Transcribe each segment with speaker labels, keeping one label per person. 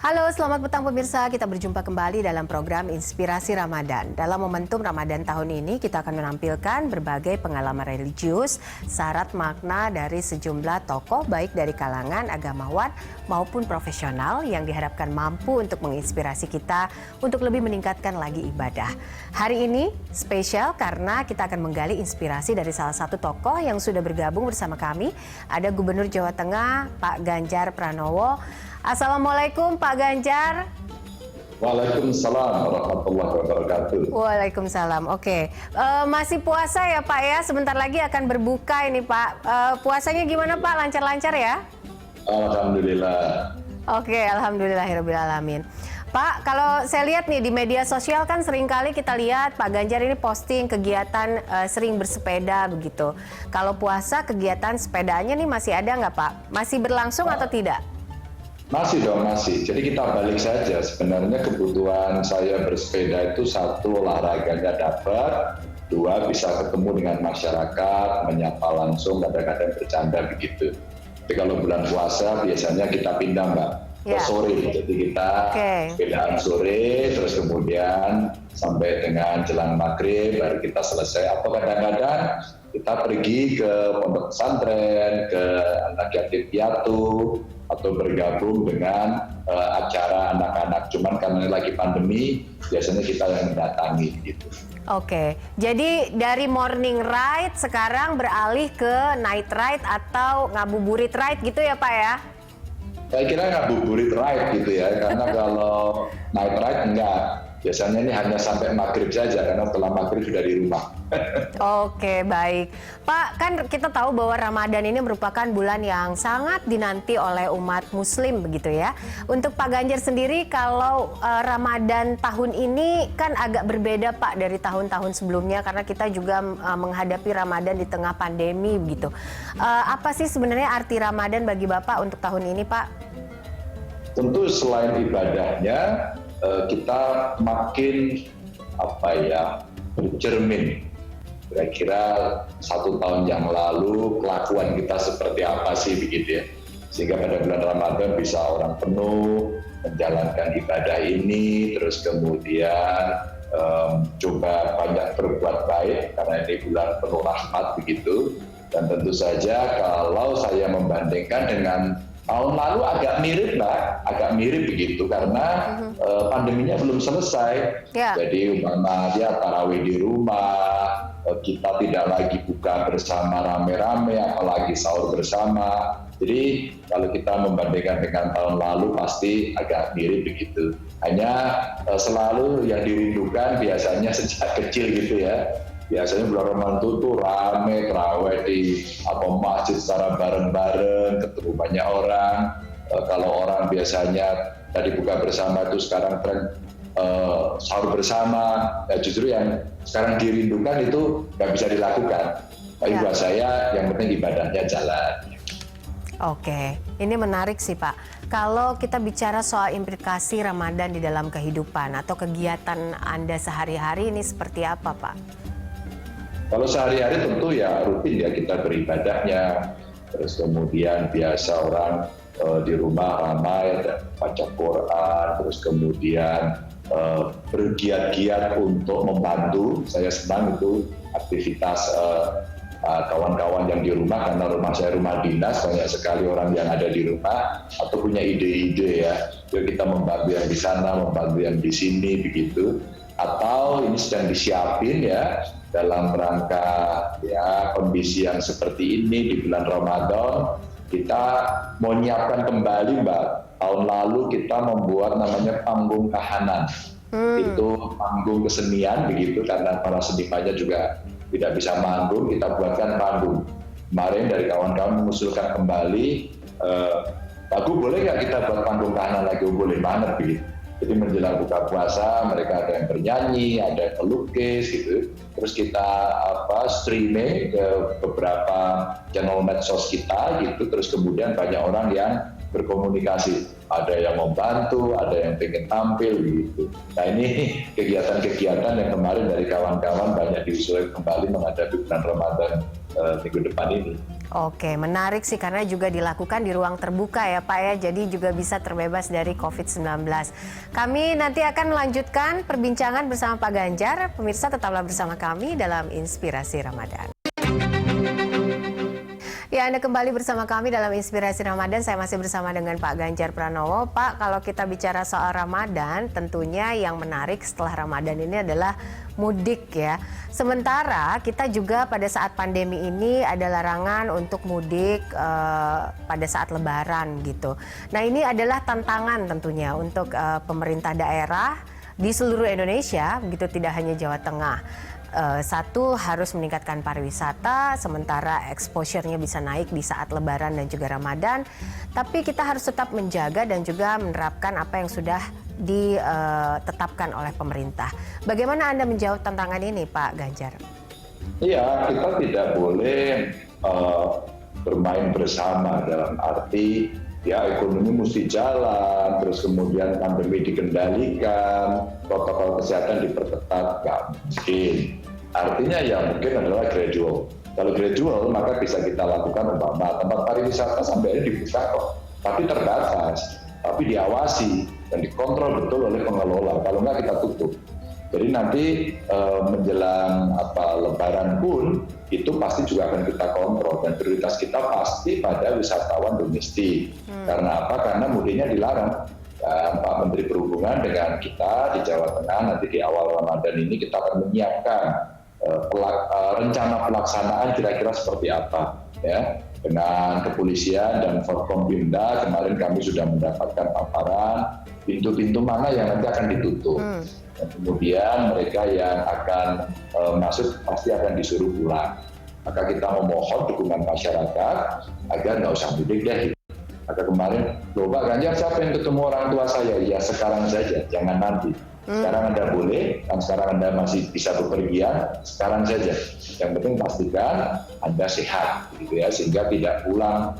Speaker 1: Halo, selamat petang pemirsa. Kita berjumpa kembali dalam program Inspirasi Ramadan. Dalam momentum Ramadan tahun ini, kita akan menampilkan berbagai pengalaman religius, syarat makna dari sejumlah tokoh baik dari kalangan agamawan maupun profesional yang diharapkan mampu untuk menginspirasi kita untuk lebih meningkatkan lagi ibadah. Hari ini spesial karena kita akan menggali inspirasi dari salah satu tokoh yang sudah bergabung bersama kami. Ada Gubernur Jawa Tengah, Pak Ganjar Pranowo. Assalamualaikum Pak Ganjar.
Speaker 2: Waalaikumsalam warahmatullahi wabarakatuh.
Speaker 1: Waalaikumsalam. Oke, masih puasa ya Pak ya? Sebentar lagi akan berbuka ini Pak. Puasanya gimana Pak? Lancar-lancar ya?
Speaker 2: Alhamdulillah.
Speaker 1: Oke, alhamdulillahirrabbilalamin. Pak, kalau saya lihat nih di media sosial kan seringkali kita lihat Pak Ganjar ini posting kegiatan sering bersepeda begitu. Kalau puasa kegiatan sepedanya nih masih ada nggak Pak? Masih berlangsung atau tidak?
Speaker 2: Masih dong, masih. Jadi kita balik saja. Sebenarnya kebutuhan saya bersepeda itu satu, olahraganya dapat. Dua, bisa ketemu dengan masyarakat, menyapa langsung, kadang-kadang bercanda begitu. Tapi kalau bulan puasa biasanya kita pindah Mbak, ke sore. Jadi kita sepedaan sore, terus kemudian sampai dengan jelang maghrib, baru kita selesai. Atau kadang-kadang kita pergi ke pondok pesantren, ke anak yatim piatu, atau bergabung dengan acara anak-anak. Cuman karena lagi pandemi, biasanya kita yang mendatangi gitu.
Speaker 1: Oke, jadi dari morning ride sekarang beralih ke night ride atau ngabuburit ride gitu ya Pak ya?
Speaker 2: Saya kira ngabuburit ride gitu ya, karena kalau night ride enggak. Biasanya ini hanya sampai maghrib saja, karena setelah maghrib sudah di rumah.
Speaker 1: Oke, baik. Pak, kan kita tahu bahwa Ramadan ini merupakan bulan yang sangat dinanti oleh umat muslim begitu ya. Untuk Pak Ganjar sendiri, kalau Ramadan tahun ini kan agak berbeda Pak dari tahun-tahun sebelumnya, karena kita juga menghadapi Ramadan di tengah pandemi begitu. Apa sih sebenarnya arti Ramadan bagi Bapak untuk tahun ini Pak?
Speaker 2: Tentu selain ibadahnya, kita makin bercermin. Kira-kira 1 tahun yang lalu kelakuan kita seperti apa sih begitu ya, sehingga pada bulan Ramadan bisa orang penuh menjalankan ibadah ini, terus kemudian coba banyak berbuat baik karena ini bulan penuh rahmat begitu. Dan tentu saja kalau saya membandingkan dengan tahun lalu agak mirip Mbak, agak mirip begitu karena pandeminya belum selesai. Jadi umpama dia tarawih di rumah, kita tidak lagi buka bersama rame-rame, apalagi sahur bersama. Jadi kalau kita membandingkan dengan tahun lalu pasti agak mirip begitu. Hanya selalu yang dirindukan biasanya sejak kecil gitu ya. Biasanya bulan Ramadan itu rame, terawih di masjid secara bareng-bareng, ketemu banyak orang. Kalau orang biasanya tadi buka bersama itu sekarang tren sahur bersama, justru yang sekarang dirindukan itu nggak bisa dilakukan. Tapi buat saya yang penting ibadahnya jalan.
Speaker 1: Oke, ini menarik sih Pak. Kalau kita bicara soal implikasi Ramadan di dalam kehidupan atau kegiatan Anda sehari-hari ini seperti apa Pak?
Speaker 2: Kalau sehari-hari tentu ya rutin ya kita beribadahnya, terus kemudian biasa orang di rumah ramai baca Quran, terus kemudian bergiat-giat untuk membantu. Saya senang itu aktivitas kawan-kawan yang di rumah, karena rumah saya rumah dinas, banyak sekali orang yang ada di rumah atau punya ide-ide ya. Yuk kita membantu yang di sana, membantu yang di sini begitu. Atau ini sedang disiapin ya dalam rangka ya kondisi yang seperti ini di bulan Ramadan, kita mau menyiapkan kembali Mbak. Tahun lalu kita membuat namanya panggung kahanan. Itu panggung kesenian begitu, karena para senimannya juga tidak bisa manggung, kita buatkan panggung. Kemarin dari kawan-kawan mengusulkan kembali, Bagus boleh nggak kita buat panggung kahanan lagi? Boleh banget begitu. Jadi menjelang buka puasa mereka ada yang bernyanyi, ada yang melukis gitu. Terus kita streaming ke beberapa channel medsos kita gitu. Terus kemudian banyak orang yang berkomunikasi. Ada yang membantu, ada yang pengen tampil gitu. Nah ini kegiatan-kegiatan yang kemarin dari kawan-kawan banyak diusulkan kembali menghadapi bulan Ramadan minggu depan ini.
Speaker 1: Oke, menarik sih karena juga dilakukan di ruang terbuka ya Pak ya, jadi juga bisa terbebas dari COVID-19. Kami nanti akan melanjutkan perbincangan bersama Pak Ganjar. Pemirsa tetaplah bersama kami dalam Inspirasi Ramadan. Ya, Anda kembali bersama kami dalam Inspirasi Ramadan. Saya masih bersama dengan Pak Ganjar Pranowo. Pak, kalau kita bicara soal Ramadan, tentunya yang menarik setelah Ramadan ini adalah mudik ya. Sementara kita juga pada saat pandemi ini ada larangan untuk mudik pada saat Lebaran gitu. Nah, ini adalah tantangan tentunya untuk pemerintah daerah di seluruh Indonesia, begitu, tidak hanya Jawa Tengah. Satu, harus meningkatkan pariwisata, sementara exposure-nya bisa naik di saat Lebaran dan juga Ramadan. Tapi kita harus tetap menjaga dan juga menerapkan apa yang sudah ditetapkan oleh pemerintah. Bagaimana Anda menjawab tantangan ini, Pak Ganjar?
Speaker 2: Iya, kita tidak boleh bermain bersama, dalam arti ya ekonomi mesti jalan, terus kemudian pandemi dikendalikan, protokol kesehatan diperketat, nggak mungkin. Artinya ya mungkin adalah gradual. Kalau gradual maka bisa kita lakukan umpama tempat pariwisata sampai ini dibuka kok, tapi terbatas, tapi diawasi dan dikontrol betul oleh pengelola. Kalau nggak kita tutup. Jadi nanti menjelang Lebaran pun itu pasti juga akan kita kontrol dan prioritas kita pasti pada wisatawan domestik. Karena apa? Karena mudiknya dilarang. Dan Pak Menteri Perhubungan dengan kita di Jawa Tengah nanti di awal Ramadan ini kita akan menyiapkan rencana pelaksanaan kira-kira seperti apa, ya. Dengan kepolisian dan Forkompimda kemarin kami sudah mendapatkan paparan pintu-pintu mana yang nanti akan ditutup. Dan kemudian mereka yang akan masuk pasti akan disuruh pulang. Maka kita memohon dukungan masyarakat agar nggak usah mudik deh. Maka kemarin, loh Pak Ganjar, siapa yang ketemu orang tua saya? Ya sekarang saja, jangan nanti. Sekarang Anda boleh, kan sekarang Anda masih bisa bepergian, sekarang saja. Yang penting pastikan Anda sehat, gitu ya, sehingga tidak pulang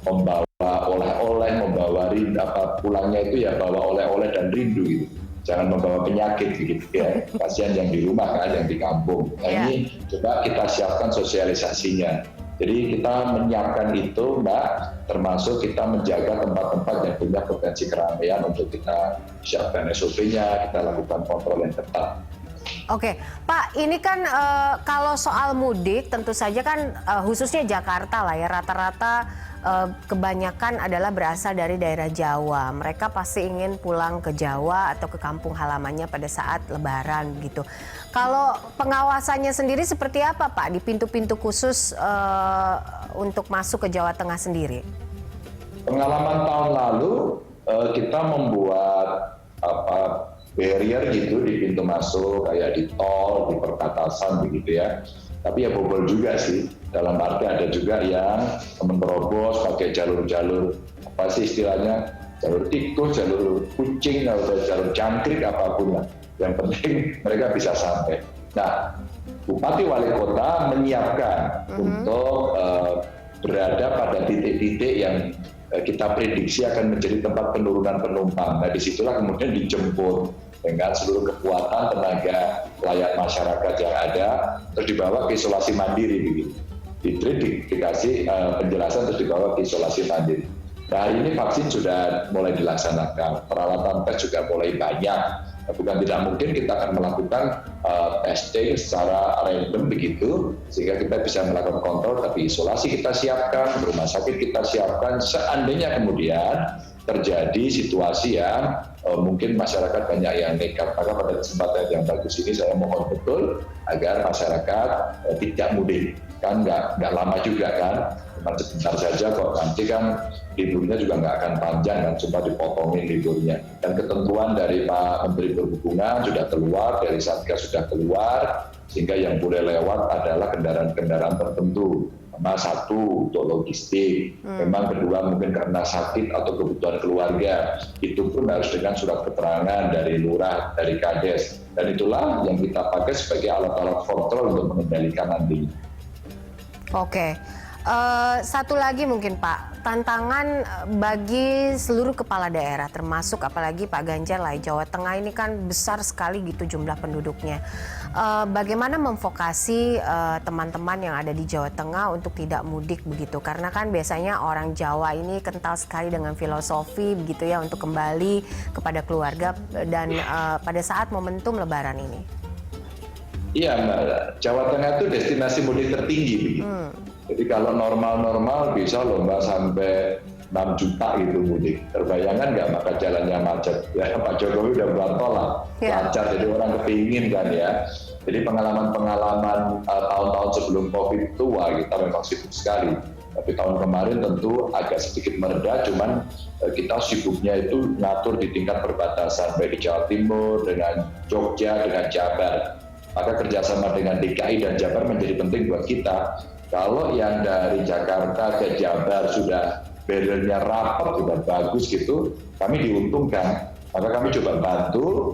Speaker 2: membawa oleh-oleh, membawa rindu, pulangnya itu ya bawa oleh-oleh dan rindu gitu. Jangan membawa penyakit gitu ya. Kasihan yang di rumah kan, yang di kampung. Nah, ini coba kita siapkan sosialisasinya. Jadi kita menyiapkan itu, Mbak, termasuk kita menjaga tempat-tempat yang punya potensi keramaian untuk kita siapkan SOP-nya, kita lakukan kontrol yang ketat.
Speaker 1: Oke, Pak, ini kan kalau soal mudik tentu saja kan khususnya Jakarta lah ya, rata-rata kebanyakan adalah berasal dari daerah Jawa. Mereka pasti ingin pulang ke Jawa atau ke kampung halamannya pada saat Lebaran gitu. Kalau pengawasannya sendiri seperti apa, Pak, di pintu-pintu khusus untuk masuk ke Jawa Tengah sendiri? Pengalaman tahun lalu
Speaker 2: kita membuat barrier gitu di pintu masuk, kayak di tol, di perbatasan begitu ya. Tapi ya bobol juga sih, dalam arti ada juga yang menerobos pakai jalur-jalur, apa sih istilahnya, jalur tikus, jalur kucing, atau jalur jangkrik, apapun lah. Yang penting mereka bisa sampai. Nah, Bupati Wali Kota menyiapkan untuk berada pada titik-titik yang kita prediksi akan menjadi tempat penurunan penumpang. Nah, disitulah kemudian dijemput dengan seluruh kekuatan tenaga pelayan masyarakat yang ada, terus dibawa ke isolasi mandiri begitu. Dikasih penjelasan terus dibawa ke isolasi mandiri. Nah, hari ini vaksin sudah mulai dilaksanakan, peralatan tes juga mulai banyak. Bukan tidak mungkin kita akan melakukan testing secara random begitu, sehingga kita bisa melakukan kontrol, tapi isolasi kita siapkan, rumah sakit kita siapkan, seandainya kemudian terjadi situasi yang mungkin masyarakat banyak yang nekat. Maka pada kesempatan yang bagus ini saya mohon betul agar masyarakat tidak mudik. Kan nggak lama juga kan, cuma sebentar saja kok, nanti kan liburnya juga nggak akan panjang kan, cuma dipotongin liburnya. Dan ketentuan dari Pak Menteri Perhubungan sudah keluar, dari Satgas sudah keluar, sehingga yang boleh lewat adalah kendaraan-kendaraan tertentu. Pertama, satu untuk logistik, memang kedua mungkin karena sakit atau kebutuhan keluarga, itu pun harus dengan surat keterangan dari lurah, dari kades, dan itulah yang kita pakai sebagai alat-alat kontrol untuk mengendalikan nanti.
Speaker 1: Oke. Satu lagi mungkin Pak, tantangan bagi seluruh kepala daerah termasuk apalagi Pak Ganjar lah, Jawa Tengah ini kan besar sekali gitu jumlah penduduknya. Bagaimana memvokasi teman-teman yang ada di Jawa Tengah untuk tidak mudik begitu? Karena kan biasanya orang Jawa ini kental sekali dengan filosofi begitu ya untuk kembali kepada keluarga dan pada saat momentum Lebaran ini.
Speaker 2: Iya Mbak, Jawa Tengah itu destinasi mudik tertinggi begitu. Jadi kalau normal-normal bisa loh Mbak sampai 6 juta gitu mudik. Terbayangkan nggak maka jalannya macet. Ya, Pak Jokowi udah buat tol lah, lancar. Jadi orang kepingin kan ya. Jadi pengalaman-pengalaman tahun-tahun sebelum COVID itu wah kita memang sibuk sekali. Tapi tahun kemarin tentu agak sedikit mereda, cuman kita sibuknya itu ngatur di tingkat perbatasan, baik di Jawa Timur, dengan Jogja, dengan Jabar. Maka kerjasama dengan DKI dan Jabar menjadi penting buat kita. Kalau yang dari Jakarta ke Jabar sudah barriernya rapat, sudah bagus gitu, kami diuntungkan. Maka kami coba bantu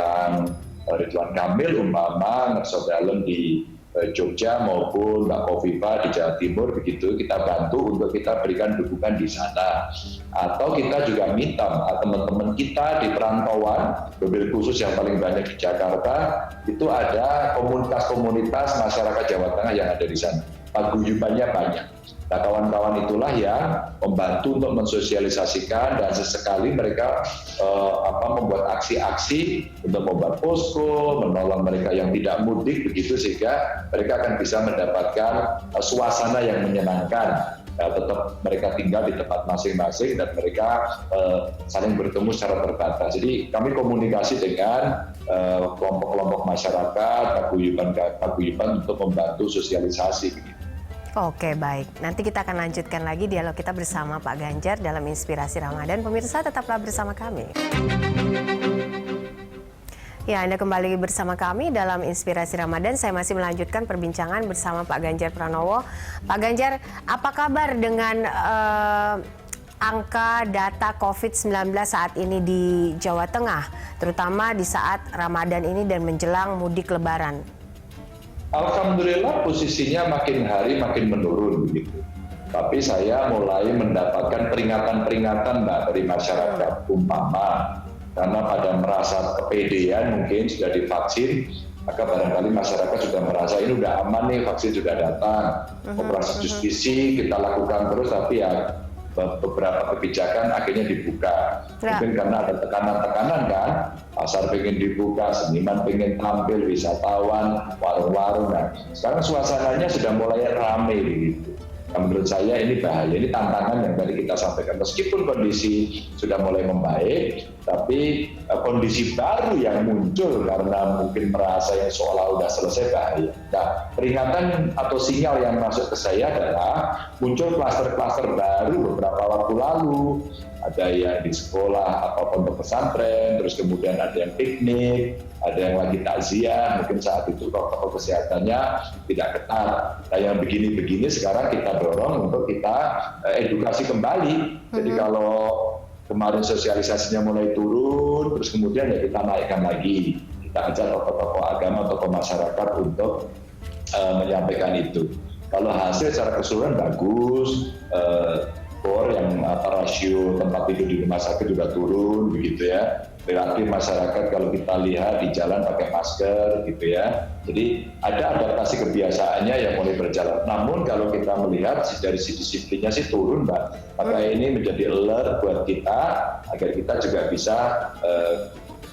Speaker 2: Kang Ridwan Kamil umpama nge-surveillance di Jogja maupun Mbak Kofifa di Jawa Timur begitu, kita bantu untuk kita berikan dukungan di sana. Atau kita juga minta teman-teman kita di perantauan, mobil khusus yang paling banyak di Jakarta, itu ada komunitas-komunitas masyarakat Jawa Tengah yang ada di sana. Paguyubannya banyak. Nah, kawan-kawan itulah yang membantu untuk mensosialisasikan dan sesekali mereka membuat aksi-aksi untuk membuat posko, menolong mereka yang tidak mudik begitu sehingga mereka akan bisa mendapatkan suasana yang menyenangkan. Tetap mereka tinggal di tempat masing-masing dan mereka saling bertemu secara terbatas. Jadi kami komunikasi dengan kelompok-kelompok masyarakat, paguyuban untuk membantu sosialisasi.
Speaker 1: Oke, baik. Nanti kita akan lanjutkan lagi dialog kita bersama Pak Ganjar dalam Inspirasi Ramadan. Pemirsa, tetaplah bersama kami. Ya, Anda kembali bersama kami dalam Inspirasi Ramadan. Saya masih melanjutkan perbincangan bersama Pak Ganjar Pranowo. Pak Ganjar, apa kabar dengan angka data COVID-19 saat ini di Jawa Tengah, terutama di saat Ramadan ini dan menjelang mudik Lebaran?
Speaker 2: Alhamdulillah posisinya makin hari makin menurun begitu. Tapi saya mulai mendapatkan peringatan-peringatan Mbak dari masyarakat umpama karena pada merasa kepedean mungkin sudah divaksin, maka barangkali masyarakat sudah merasa ini udah aman nih, vaksin sudah datang. Operasi justisi kita lakukan terus, tapi ya beberapa kebijakan akhirnya dibuka. Mungkin karena ada tekanan-tekanan kan, pasar pengen dibuka, seniman pengen tampil, wisatawan, warung-warung. Nah, sekarang suasananya sudah mulai ramai begitu. Nah, menurut saya ini bahaya, ini tantangan yang tadi kita sampaikan. Meskipun kondisi sudah mulai membaik, tapi kondisi baru yang muncul karena mungkin merasa yang seolah sudah selesai bahaya. Nah, peringatan atau sinyal yang masuk ke saya adalah muncul klaster-klaster baru beberapa waktu lalu. Ada yang di sekolah atau pondok pesantren, terus kemudian ada yang piknik, ada yang lagi takziah, mungkin saat itu protokol kesehatannya tidak ketat. Nah, yang begini-begini sekarang kita dorong untuk kita edukasi kembali. Jadi kalau kemarin sosialisasinya mulai turun, terus kemudian ya kita naikkan lagi. Kita ajak tokoh-tokoh agama, tokoh masyarakat untuk menyampaikan itu. Kalau hasil secara keseluruhan bagus, yang rasio tempat tidur di rumah sakit juga turun begitu ya. Relatif masyarakat kalau kita lihat di jalan pakai masker gitu ya. Jadi ada adaptasi kebiasaannya yang mulai berjalan. Namun kalau kita melihat dari sisi disiplinnya sih turun Mbak. Maka ini menjadi alert buat kita agar kita juga bisa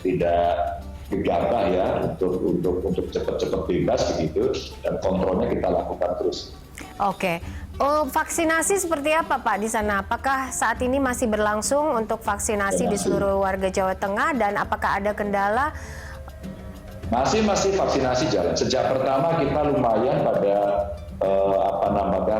Speaker 2: tidak gegabah ya untuk cepat-cepat bebas begitu, dan kontrolnya kita lakukan terus.
Speaker 1: Oke. Vaksinasi seperti apa Pak di sana? Apakah saat ini masih berlangsung untuk vaksinasi di seluruh warga Jawa Tengah dan apakah ada kendala?
Speaker 2: Masih vaksinasi jalan. Sejak pertama kita lumayan pada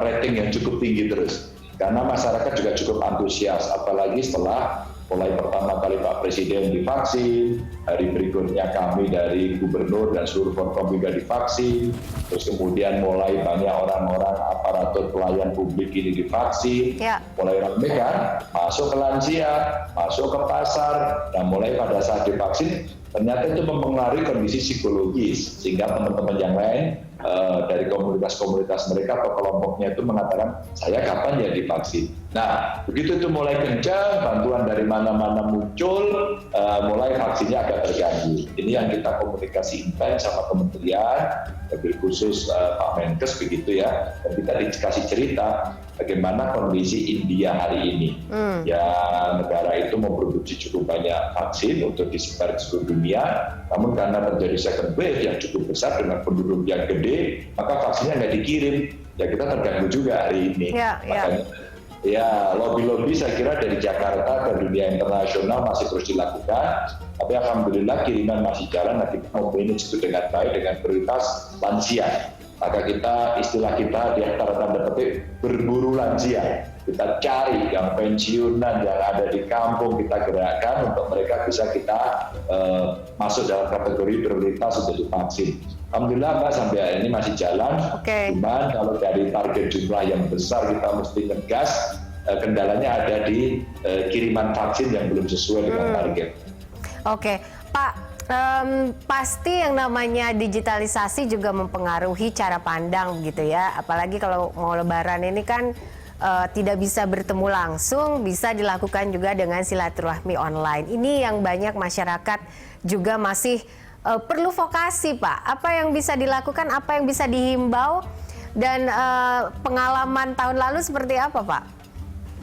Speaker 2: rating yang cukup tinggi terus. Karena masyarakat juga cukup antusias, apalagi setelah mulai pertama kali Pak Presiden divaksin, hari berikutnya kami dari Gubernur dan seluruh Forkompimda divaksin, terus kemudian mulai banyak orang-orang aparatur pelayan publik ini divaksin, mulai ramai kan, masuk ke lansia, masuk ke pasar, dan mulai pada saat divaksin ternyata itu mempengaruhi kondisi psikologis, sehingga teman-teman yang lain dari komunitas-komunitas mereka atau kelompoknya itu mengatakan, saya kapan ya divaksin. Nah, begitu itu mulai kencang, bantuan dari mana-mana muncul, mulai vaksinnya agak terganggu. Ini yang kita komunikasi intens sama kementerian, lebih khusus Pak Menkes begitu ya, dan kita dikasih cerita bagaimana kondisi India hari ini. Ya, negara itu memproduksi cukup banyak vaksin untuk disebar di seluruh dunia, namun karena terjadi second wave yang cukup besar dengan penduduk yang gede, maka vaksinnya nggak dikirim. Ya, kita terganggu juga hari ini. Makanya, ya, lobby-lobby saya kira dari Jakarta ke dunia internasional masih terus dilakukan, tapi alhamdulillah kiriman masih jalan. Nanti kita mau manage itu dengan baik dengan prioritas lansia. Maka istilah kita di antara tanda petik berburu lansia. Kita cari yang pensiunan yang ada di kampung, kita gerakkan untuk mereka bisa kita masuk dalam kategori prioritas untuk divaksin. Alhamdulillah Mbak, sampai hari ini masih jalan. Cuman kalau dari target jumlah yang besar kita mesti ngegas, kendalanya ada di kiriman vaksin yang belum sesuai dengan target.
Speaker 1: Pak, pasti yang namanya digitalisasi juga mempengaruhi cara pandang gitu ya. Apalagi kalau mau lebaran ini kan tidak bisa bertemu langsung, bisa dilakukan juga dengan silaturahmi online. Ini yang banyak masyarakat juga masih perlu vokasi, Pak. Apa yang bisa dilakukan, apa yang bisa dihimbau, dan pengalaman tahun lalu seperti apa, Pak?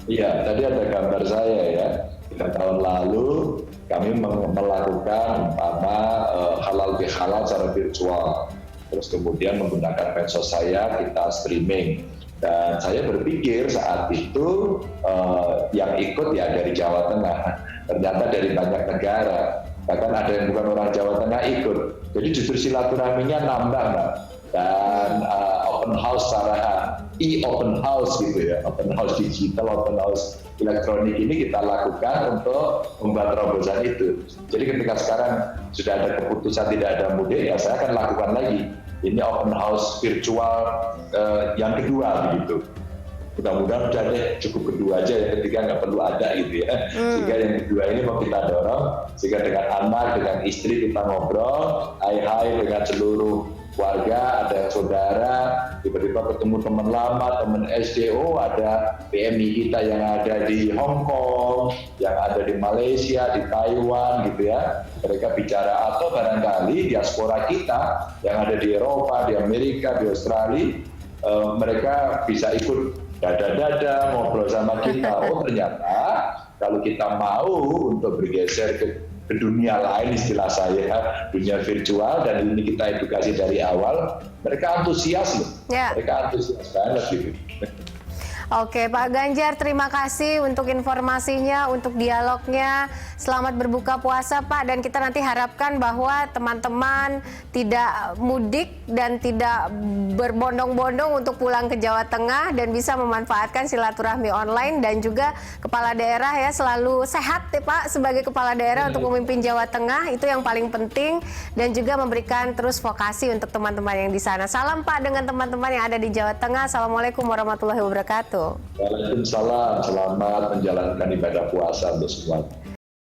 Speaker 2: Iya, tadi ada gambar saya ya. 3 tahun lalu kami melakukan halal bihalal secara virtual. Terus kemudian menggunakan medsos saya, kita streaming. Dan saya berpikir saat itu yang ikut ya dari Jawa Tengah, ternyata dari banyak negara. Bahkan ada yang bukan orang Jawa Tengah ikut. Jadi justru silaturahminya nambah, Mbak. Dan open house secara open house gitu ya, open house digital, open house elektronik ini kita lakukan untuk membuat terobosan itu. Jadi ketika sekarang sudah ada keputusan tidak ada mudik, ya saya akan lakukan lagi. Ini open house virtual yang kedua begitu. Mudah-mudahan udah deh, cukup kedua aja, yang ketiga nggak perlu ada gitu ya. Sehingga yang kedua ini mau kita dorong, sehingga dengan anak, dengan istri kita ngobrol, hai dengan seluruh keluarga, ada saudara, tiba-tiba ketemu teman lama, teman SD, ada PMI kita yang ada di Hong Kong, yang ada di Malaysia, di Taiwan gitu ya. Mereka bicara, atau barangkali diaspora kita yang ada di Eropa, di Amerika, di Australia, mereka bisa ikut dada-dada ngobrol sama kita. Oh ternyata kalau kita mau untuk bergeser ke dunia lain, istilah saya dunia virtual, dan ini kita edukasi dari awal, mereka antusias loh. Mereka antusias banget gitu.
Speaker 1: Oke, Pak Ganjar, terima kasih untuk informasinya, untuk dialognya. Selamat berbuka puasa, Pak. Dan kita nanti harapkan bahwa teman-teman tidak mudik dan tidak berbondong-bondong untuk pulang ke Jawa Tengah dan bisa memanfaatkan silaturahmi online, dan juga kepala daerah ya selalu sehat ya, Pak, sebagai kepala daerah untuk memimpin Jawa Tengah. Itu yang paling penting, dan juga memberikan terus vokasi untuk teman-teman yang di sana. Salam, Pak, dengan teman-teman yang ada di Jawa Tengah. Assalamualaikum warahmatullahi wabarakatuh.
Speaker 2: Waalaikumsalam, selamat menjalankan ibadah puasa untuk semua.